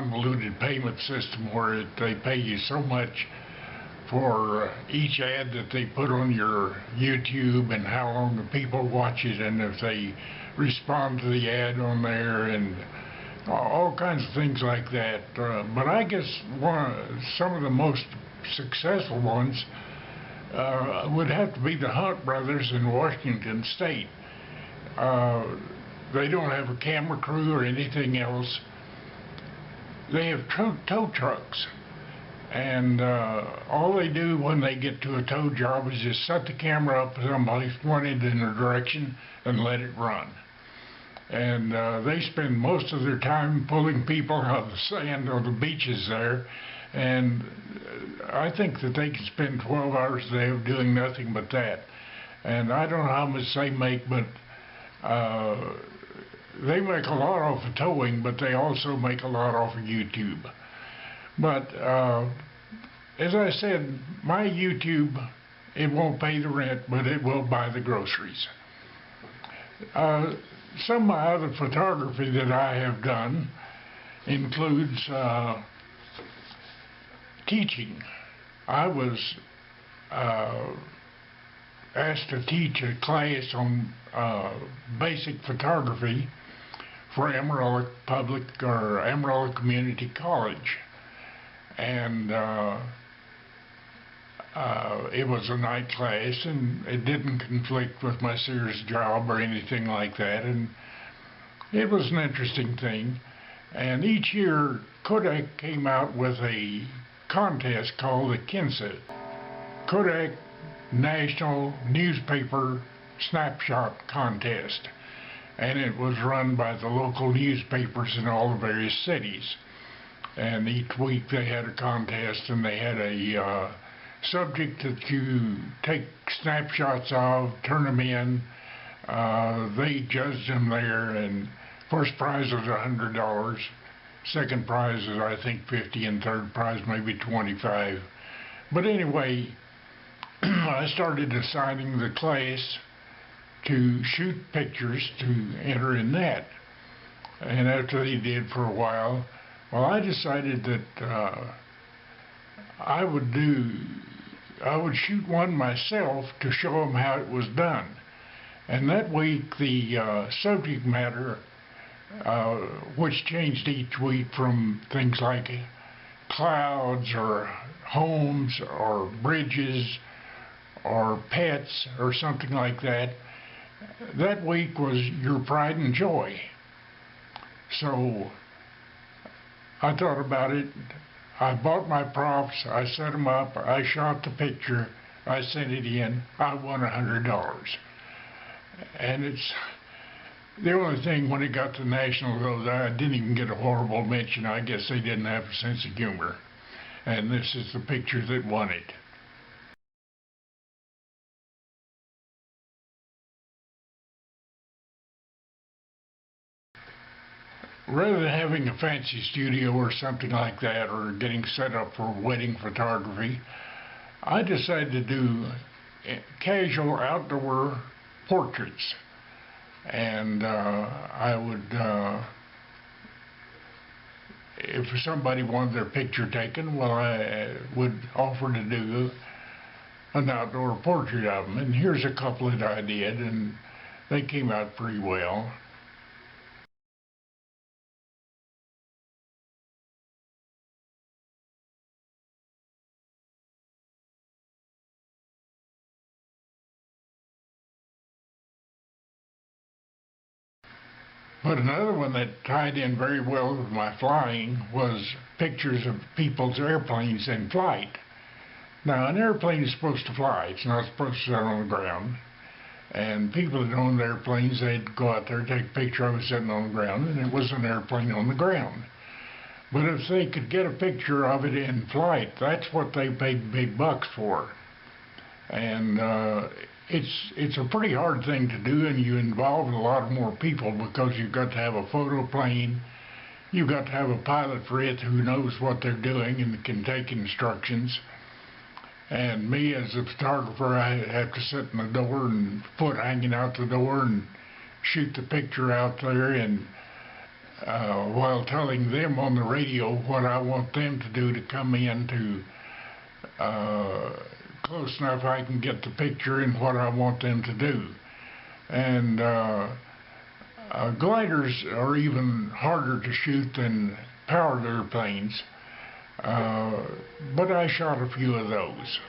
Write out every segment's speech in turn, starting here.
convoluted payment system where they pay you so much for each ad that they put on your YouTube and how long the people watch it and if they respond to the ad on there and all kinds of things like that. But I guess some of the most successful ones would have to be the Hunt brothers in Washington State. They don't have a camera crew or anything else. They have tow trucks. And all they do when they get to a tow job is just set the camera up someplace, pointed in a direction, and let it run. And they spend most of their time pulling people out of the sand on the beaches there. And I think that they can spend 12 hours a day of doing nothing but that. And I don't know how much they make, but they make a lot off of towing, but they also make a lot off of YouTube. But as I said, my YouTube, it won't pay the rent, but it will buy the groceries. Some of my other photography that I have done includes teaching. I was asked to teach a class on basic photography for Amarillo Public or Amarillo Community College. And it was a night class, and it didn't conflict with my Sears job or anything like that, and it was an interesting thing. And each year, Kodak came out with a contest called the KNSSA, Kodak National Newspaper Snapshot Contest, and it was run by the local newspapers in all the various cities. And each week they had a contest, and they had a subject that you take snapshots of, turn them in. They judged them there, and first prize was $100. Second prize is, I think, $50, and third prize maybe $25. But anyway, I started assigning the class to shoot pictures to enter in that. And after they did for a while, well, I decided that I would shoot one myself to show them how it was done. And that week, the subject matter, which changed each week from things like clouds or homes or bridges or pets or something like that, that week was your pride and joy. So I thought about it. I bought my props, I set them up, I shot the picture, I sent it in, I won $100. And it's the only thing when it got to national goes, I didn't even get a horrible mention. I guess they didn't have a sense of humor. And this is the picture that won it. Rather than having a fancy studio or something like that, or getting set up for wedding photography, I decided to do casual outdoor portraits. And I would, if somebody wanted their picture taken, well, I would offer to do an outdoor portrait of them. And here's a couple that I did, and they came out pretty well. But another one that tied in very well with my flying was pictures of people's airplanes in flight. Now, an airplane is supposed to fly. It's not supposed to sit on the ground. And people that owned airplanes, they'd go out there, take a picture of it sitting on the ground, and it was an airplane on the ground. But if they could get a picture of it in flight, that's what they paid big bucks for. And it's a pretty hard thing to do, and you involve a lot more people because you've got to have a photo plane, you've got to have a pilot for it who knows what they're doing and can take instructions. And me as a photographer, I have to sit in the door and foot hanging out the door and shoot the picture out there. And while telling them on the radio what I want them to do to come in to close enough I can get the picture and what I want them to do. And gliders are even harder to shoot than powered airplanes, but I shot a few of those.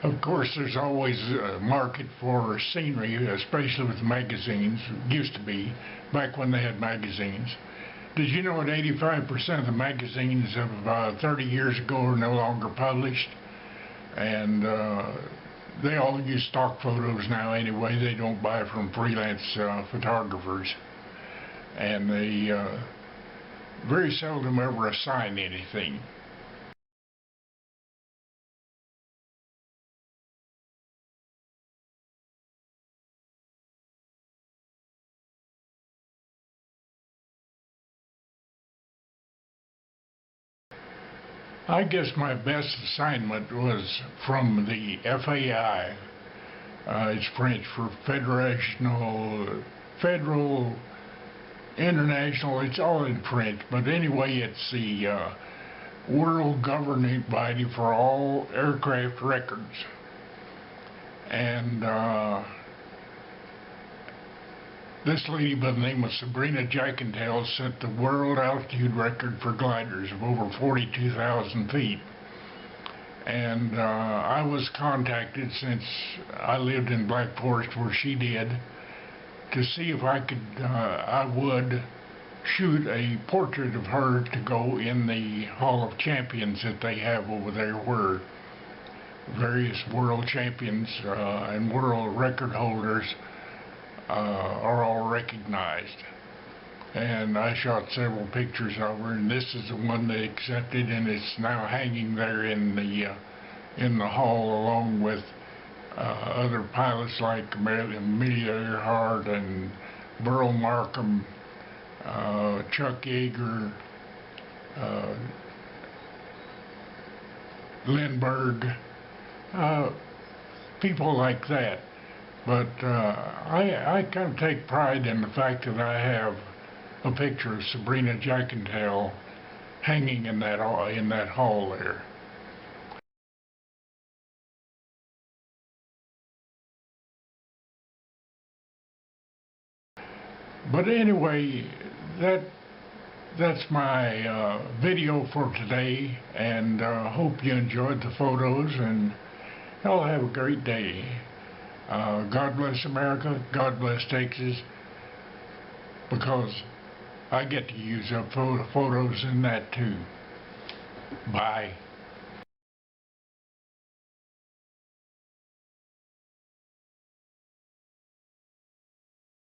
Of course, there's always a market for scenery, especially with magazines. It used to be, back when they had magazines. Did you know that 85% of the magazines of 30 years ago are no longer published? And they all use stock photos now anyway. They don't buy from freelance photographers. And they very seldom ever assign anything. I guess my best assignment was from the FAI. It's French for Federal, International, it's all in French, but anyway, it's the world governing body for all aircraft records. And this lady by the name of Sabrina Jackentel set the world altitude record for gliders of over 42,000 feet. And I was contacted, since I lived in Black Forest where she did, to see if I would shoot a portrait of her to go in the Hall of Champions that they have over there, where various world champions and world record holders are all recognized. And I shot several pictures of her, and this is the one they accepted, and it's now hanging there in the hall, along with other pilots like Amelia Earhart and Burl Markham, Chuck Yeager, Lindbergh, people like that. But I kind of take pride in the fact that I have a picture of Sabrina Jackentel hanging in that hall there. But anyway, that's my video for today, and hope you enjoyed the photos, and y'all have a great day. God bless America, God bless Texas, because I get to use up photos in that too. Bye.